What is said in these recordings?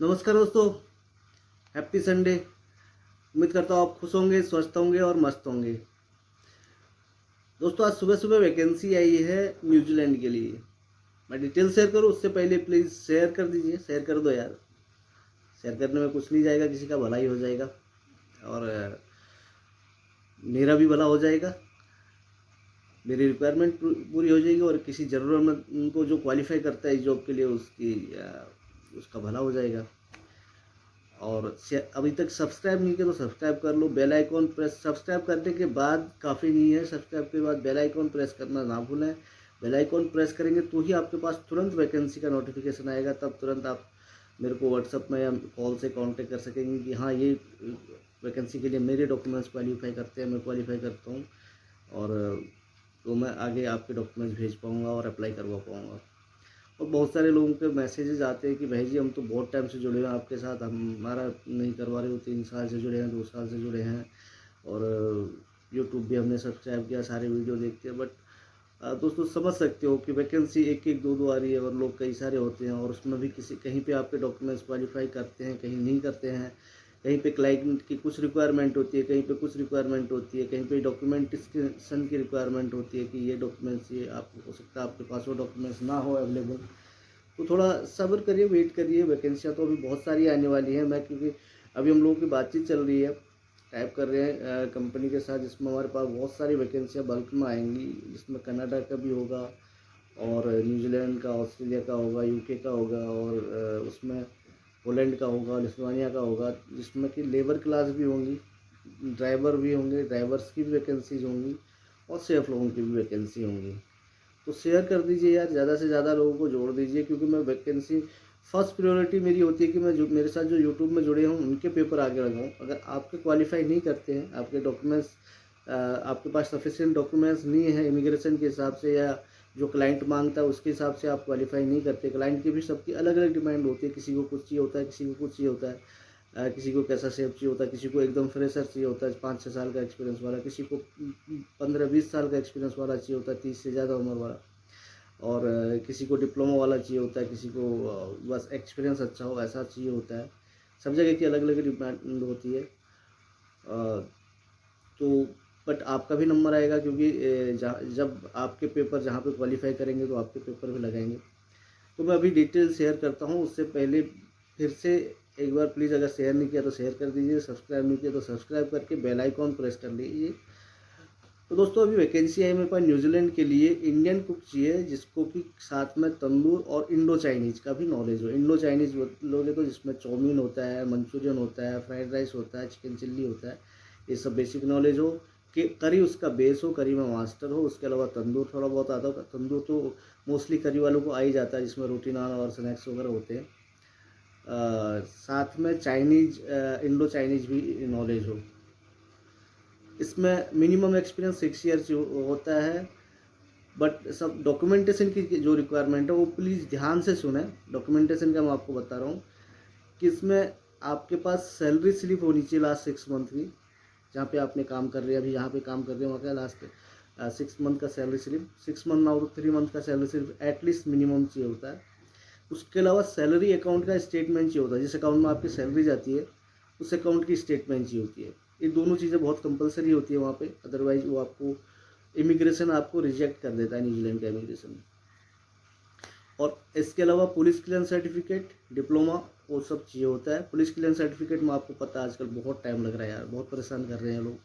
नमस्कार दोस्तों, happy Sunday. उम्मीद करता हूँ आप खुश होंगे, स्वस्थ होंगे और मस्त होंगे। दोस्तों आज सुबह सुबह वैकेंसी आई है न्यूजीलैंड के लिए। मैं डिटेल शेयर करूँ उससे पहले प्लीज़ शेयर कर दीजिए, शेयर कर दो यार। शेयर करने में कुछ नहीं जाएगा, किसी का भला ही हो जाएगा और मेरा भी भला हो जाएगा। मेरी रिक्वायरमेंट पूरी हो जाएगी और किसी ज़रूरतमंद को जो क्वालिफाई करता है इस जॉब के लिए उसका भला हो जाएगा। और अभी तक सब्सक्राइब नहीं किया तो सब्सक्राइब कर लो, बेल आइकॉन प्रेस। सब्सक्राइब करने के बाद काफ़ी नहीं है, सब्सक्राइब के बाद बेल आइकॉन प्रेस करना ना भूलें। बेल आइकॉन प्रेस करेंगे तो ही आपके पास तुरंत वैकेंसी का नोटिफिकेशन आएगा, तब तुरंत आप मेरे को व्हाट्सअप में या कॉल से कांटेक्ट कर सकेंगे कि हाँ ये वैकेंसी के लिए मेरे डॉक्यूमेंट्स क्वालिफाई करते हैं, मैं क्वालिफाई करता हूँ और तो मैं आगे आपके डॉक्यूमेंट्स भेज पाऊँगा और अप्लाई करवा पाऊँगा। और बहुत सारे लोगों के मैसेजेस आते हैं कि भाई जी हम तो बहुत टाइम से जुड़े हैं आपके साथ, हमारा नहीं करवा रहे हो, 3 साल से जुड़े हैं, 2 साल से जुड़े हैं और यूट्यूब भी हमने सब्सक्राइब किया, सारे वीडियो देखते हैं। बट दोस्तों समझ सकते हो कि वैकेंसी एक एक दो दो आ रही है और लोग कई सारे होते हैं और उसमें भी किसी कहीं पे आपके डॉक्यूमेंट्स क्वालिफाई करते हैं, कहीं नहीं करते हैं। कहीं पे क्लाइंट की कुछ रिक्वायरमेंट होती है, कहीं पे कुछ रिक्वायरमेंट होती है, कहीं पे डॉक्यूमेंटेशन की रिक्वायरमेंट होती है कि ये डॉक्यूमेंट्स, ये आप हो सकता है आपके पास वो डॉक्यूमेंट्स ना हो अवेलेबल। तो थोड़ा सब्र करिए, वेट करिए। वैकेंसियाँ तो अभी बहुत सारी आने वाली हैं। मैं क्योंकि अभी हम लोगों की बातचीत चल रही है, टाइप कर रहे हैं कंपनी के साथ, जिसमें हमारे पास बहुत सारी वैकेंसियाँ बल्क में आएंगी, जिसमें कनाडा का भी होगा और न्यूजीलैंड का, ऑस्ट्रेलिया का होगा, यूके का होगा और उसमें पोलैंड का होगा, लिथुआनिया का होगा, जिसमें कि लेबर क्लास भी होंगी, ड्राइवर भी होंगे, ड्राइवर्स की भी वैकेंसीज होंगी और सेफ लोगों की भी वैकेंसी होंगी। तो शेयर कर दीजिए यार, ज़्यादा से ज़्यादा लोगों को जोड़ दीजिए, क्योंकि मैं वैकेंसी फर्स्ट प्रायोरिटी मेरी होती है कि मैं जो मेरे साथ जो यूट्यूब में जुड़े हों उनके पेपर आगे लगाऊं। अगर आपके क्वालिफाई नहीं करते हैं, आपके डॉक्यूमेंट्स, आपके पास सफिशिएंट डॉक्यूमेंट्स नहीं है इमिग्रेशन के हिसाब से या जो क्लाइंट मांगता है उसके हिसाब से आप क्वालिफाई नहीं करते। क्लाइंट की भी सबकी अलग अलग डिमांड होती है, किसी को कुछ चाहिए होता है, किसी को कुछ चाहिए होता है, किसी को कैसा सेफ चाहिए होता है, किसी को एकदम फ्रेशर चाहिए होता है 5-6 साल का एक्सपीरियंस वाला, किसी को 15-20 साल का एक्सपीरियंस वाला चाहिए होता है, 30 से ज़्यादा उम्र वाला, और किसी को डिप्लोमा वाला चाहिए होता है, किसी को बस एक्सपीरियंस अच्छा हो ऐसा चाहिए होता है। सब जगह की अलग अलग डिमांड होती है। तो बट आपका भी नंबर आएगा, क्योंकि जब आपके पेपर जहाँ पे क्वालिफाई करेंगे तो आपके पेपर भी लगाएंगे। तो मैं अभी डिटेल शेयर करता हूँ, उससे पहले फिर से एक बार प्लीज़, अगर शेयर नहीं किया तो शेयर कर दीजिए, सब्सक्राइब नहीं किया तो सब्सक्राइब करके बेल आइकॉन प्रेस कर लीजिए। तो दोस्तों अभी वैकेंसी है मेरे पास न्यूजीलैंड के लिए। इंडियन कुक चाहिए जिसको कि साथ में तंदूर और इंडो चाइनीज़ का भी नॉलेज हो। इंडो चाइनीज़ लोगे तो जिसमें चाउमीन होता है, मंचूरियन होता है, फ्राइड राइस होता है, चिकन चिल्ली होता है, ये सब बेसिक नॉलेज हो। कि करी उसका बेस हो, करी में मास्टर हो। उसके अलावा तंदूर थोड़ा बहुत आता हो। तंदूर तो मोस्टली करी वालों को आ ही जाता है, जिसमें रोटी नान और स्नैक्स वगैरह होते हैं। साथ में चाइनीज़, इंडो चाइनीज़ भी नॉलेज हो। इसमें मिनिमम एक्सपीरियंस 6 ईयर होता है। बट सब डॉक्यूमेंटेशन की जो रिक्वायरमेंट है वो प्लीज़ ध्यान से सुने। डॉक्यूमेंटेशन का मैं आपको बता रहा हूँ कि इसमें आपके पास सैलरी स्लिप होनी चाहिए लास्ट 6 मंथ की, जहाँ पे आपने काम कर रहे हैं, अभी जहाँ पे काम कर रहे हैं वहाँ का लास्ट 6 मंथ का सैलरी स्लिप, 6 मंथ ना हो तो 3 मंथ का सैलरी स्लिप एटलीस्ट मिनिमम चाहिए होता है। उसके अलावा सैलरी अकाउंट का स्टेटमेंट चाहिए होता है, जिस अकाउंट में आपकी सैलरी जाती है उस अकाउंट की स्टेटमेंट चाहिए होती है। ये दोनों चीज़ें बहुत कंपलसरी होती है वहाँ पे, अदरवाइज वो आपको इमिग्रेशन आपको रिजेक्ट कर देता है, न्यूजीलैंड का इमिग्रेशन। और इसके अलावा पुलिस क्लियरेंस सर्टिफिकेट, डिप्लोमा, वो सब चाहिए होता है। पुलिस क्लियरेंस सर्टिफिकेट में आपको पता है आजकल बहुत टाइम लग रहा है यार, बहुत परेशान कर रहे हैं लोग,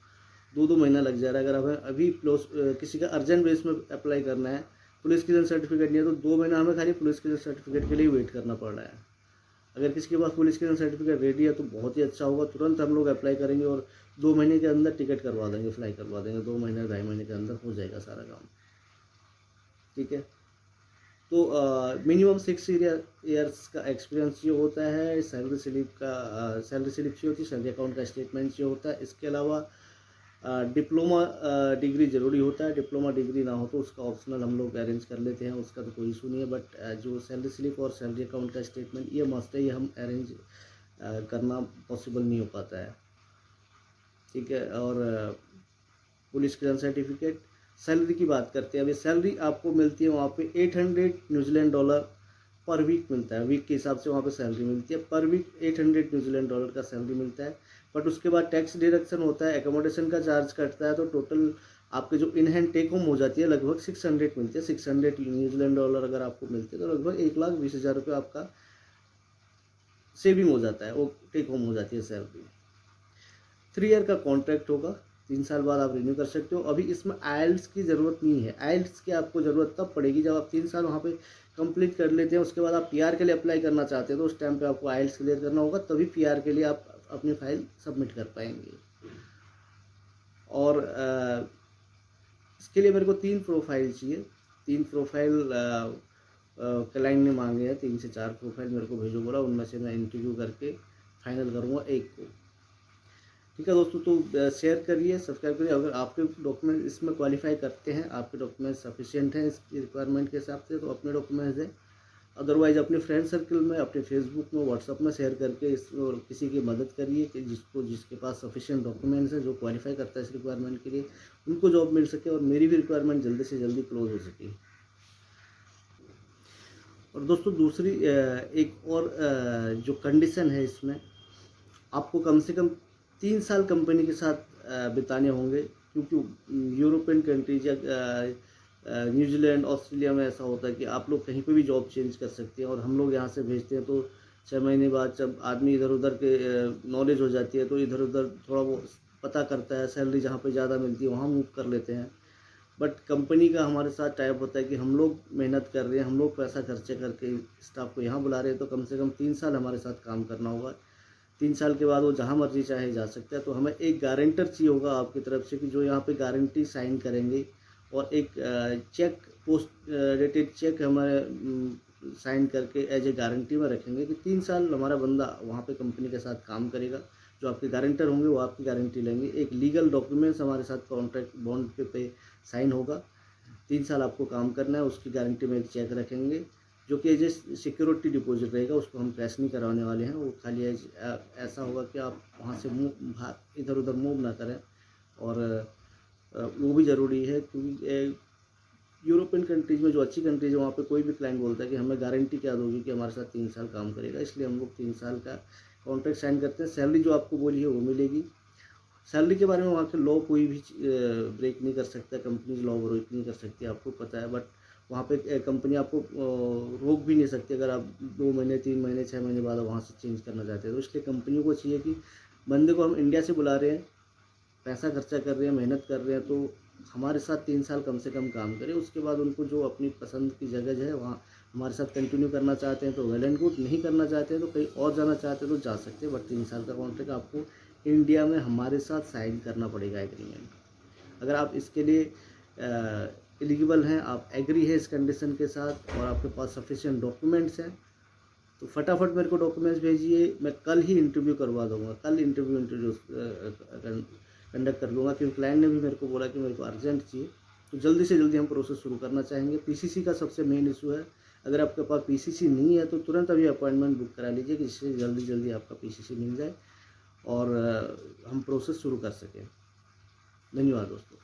2-2 महीना लग जा रहा है। अगर हमें अभी किसी का अर्जेंट बेस में अप्लाई करना है, पुलिस क्लियरेंस सर्टिफिकेट नहीं है तो 2 महीना हमें खाली पुलिस क्लियरेंस सर्टिफिकेट के लिए वेट करना पड़ रहा है। अगर किसी के पास पुलिस क्लियरेंस सर्टिफिकेट रेडी है तो बहुत ही अच्छा होगा, तुरंत हम लोग अप्लाई करेंगे और 2 महीने के अंदर टिकट करवा देंगे, फ्लाई करवा देंगे, 2 महीने 2.5 महीने के अंदर हो जाएगा सारा काम। ठीक है। तो मिनिमम 6 ईयर्स का एक्सपीरियंस ये होता है। सैलरी स्लिप सैलरी स्लिप चाहिए होती है, सैलरी अकाउंट का स्टेटमेंट चाहिए होता है। इसके अलावा डिप्लोमा डिग्री ज़रूरी होता है। डिप्लोमा डिग्री ना हो तो उसका ऑप्शनल हम लोग अरेंज कर लेते हैं, उसका तो कोई इशू नहीं है। बट जो सैलरी स्लिप और सैलरी अकाउंट का स्टेटमेंट ये मस्ट है, ये हम अरेंज करना पॉसिबल नहीं हो पाता है। ठीक है। और पुलिस क्लियरेंस सर्टिफिकेट। सैलरी की बात करते हैं, अभी सैलरी आपको मिलती है वहाँ पे $800 न्यूजीलैंड पर वीक मिलता है, वीक के हिसाब से वहाँ पे सैलरी मिलती है। पर वीक $800 का सैलरी मिलता है। बट उसके बाद टैक्स डिडक्शन होता है, एकोमोडेशन का चार्ज कटता है, तो टोटल आपके जो इन हैंड टेक होम हो जाती है लगभग 600 मिलती है। $600 अगर आपको मिलते हैं तो लगभग 1,20,000 रुपये आपका सेविंग हो जाता है, वो टेक होम हो जाती है सैलरी। 3 ईयर का कॉन्ट्रैक्ट होगा, 3 साल बाद आप रिन्यू कर सकते हो। अभी इसमें आइल्स की ज़रूरत नहीं है। आइल्स की आपको ज़रूरत तब पड़ेगी जब आप 3 साल वहाँ पे कंप्लीट कर लेते हैं, उसके बाद आप पीआर के लिए अप्लाई करना चाहते हैं, तो उस टाइम पे आपको आइल्स क्लियर करना होगा, तभी पीआर के लिए आप अपनी फाइल सबमिट कर पाएंगे। और इसके लिए मेरे को 3 प्रोफाइल चाहिए। 3 प्रोफाइल क्लाइंट ने मांगे हैं, 3 से 4 प्रोफाइल मेरे को भेजो बोला, उनमें से मैं इंटरव्यू करके फाइनल करूँगा एक को। ठीक है दोस्तों, तो शेयर करिए, सब्सक्राइब करिए। अगर आपके डॉक्यूमेंट इसमें क्वालिफाई करते हैं, आपके डॉक्यूमेंट सफिशिएंट हैं इस रिक्वायरमेंट के हिसाब से, तो अपने डॉक्यूमेंट्स दें। अदरवाइज अपने फ्रेंड सर्कल में, अपने फेसबुक में, व्हाट्सअप में शेयर करके इसको किसी की मदद करिए कि जिसके पास सफिशिएंट डॉक्यूमेंट्स हैं, जो क्वालिफाई करता है इस रिक्वायरमेंट के लिए, उनको जॉब मिल सके और मेरी भी रिक्वायरमेंट जल्दी से जल्दी क्लोज हो सके। और दोस्तों दूसरी एक और जो कंडीशन है इसमें, आपको कम से कम 3 साल कंपनी के साथ बिताने होंगे, क्योंकि यूरोपियन कंट्रीज या न्यूजीलैंड, ऑस्ट्रेलिया में ऐसा होता है कि आप लोग कहीं पे भी जॉब चेंज कर सकते हैं, और हम लोग यहाँ से भेजते हैं तो 6 महीने बाद जब आदमी इधर उधर के नॉलेज हो जाती है तो इधर उधर थोड़ा वो पता करता है, सैलरी जहाँ पे ज़्यादा मिलती है वहाँ मूव कर लेते हैं। बट कंपनी का हमारे साथ टाइप होता है कि हम लोग मेहनत कर रहे हैं, हम लोग पैसा खर्चे करके स्टाफ को यहाँ बुला रहे हैं, तो कम से कम 3 साल हमारे साथ काम करना होगा। 3 साल के बाद वो जहाँ मर्जी चाहे जा सकता है। तो हमें एक गारंटर चाहिए होगा आपकी तरफ से कि जो यहाँ पे गारंटी साइन करेंगे, और एक चेक, पोस्ट डेटेड चेक हमारे साइन करके एज ए गारंटी में रखेंगे कि 3 साल हमारा बंदा वहाँ पे कंपनी के साथ काम करेगा। जो आपके गारंटर होंगे वो आपकी गारंटी लेंगे। एक लीगल डॉक्यूमेंट्स हमारे साथ कॉन्ट्रैक्ट बॉन्ड पे साइन होगा। 3 साल आपको काम करना है, उसकी गारंटी में एक चेक रखेंगे जो कि एज ए सिक्योरिटी डिपॉजिट रहेगा, उसको हम कैश नहीं कराने वाले हैं। वो खाली एज ऐसा होगा कि आप वहाँ से इधर उधर मूव ना करें। और वो भी ज़रूरी है क्योंकि यूरोपियन कंट्रीज़ में, जो अच्छी कंट्रीज है, वहाँ पे कोई भी क्लाइंट बोलता है कि हमें गारंटी क्या दोगी कि हमारे साथ 3 साल काम करेगा, इसलिए हम लोग 3 साल का कॉन्ट्रैक्ट साइन करते हैं। सैलरी जो आपको बोली है वो मिलेगी। सैलरी के बारे में वहाँ के लॉ कोई भी ब्रेक नहीं कर सकता, कंपनीज लॉ ब्रेक नहीं कर सकती, आपको पता है। बट वहाँ पे कंपनी आपको रोक भी नहीं सकती अगर आप 2 महीने, 3 महीने, 6 महीने बाद वहाँ से चेंज करना चाहते हैं। तो इसलिए कंपनी को चाहिए कि बंदे को हम इंडिया से बुला रहे हैं, पैसा खर्चा कर रहे हैं, मेहनत कर रहे हैं, तो हमारे साथ 3 साल कम से कम काम करें। उसके बाद उनको जो अपनी पसंद की जगह है वहाँ हमारे साथ कंटिन्यू करना चाहते हैं तो वेल एंड गुड, नहीं करना चाहते हैं तो कहीं और जाना चाहते हैं तो जा सकते हैं। बट 3 साल का कॉन्ट्रैक्ट आपको इंडिया में हमारे साथ साइन करना पड़ेगा एग्रीमेंट। अगर आप इसके लिए एलिजिबल हैं, आप एग्री है इस कंडीशन के साथ, और आपके पास सफिशिएंट डॉक्यूमेंट्स हैं, तो फटाफट मेरे को डॉक्यूमेंट्स भेजिए। मैं कल ही इंटरव्यू करवा दूँगा, कल इंटरव्यू कंडक्ट कर लूँगा, क्योंकि क्लाइंट ने भी मेरे को बोला कि मेरे को अर्जेंट चाहिए। तो जल्दी से जल्दी हम प्रोसेस शुरू करना चाहेंगे। पीसीसी का सबसे मेन इशू है। अगर आपके पास पीसीसी नहीं है तो तुरंत अभी अपॉइंटमेंट बुक करा लीजिए कि जिससे जल्दी जल्दी आपका पीसीसी मिल जाए और हम प्रोसेस शुरू कर सकें। धन्यवाद दोस्तों।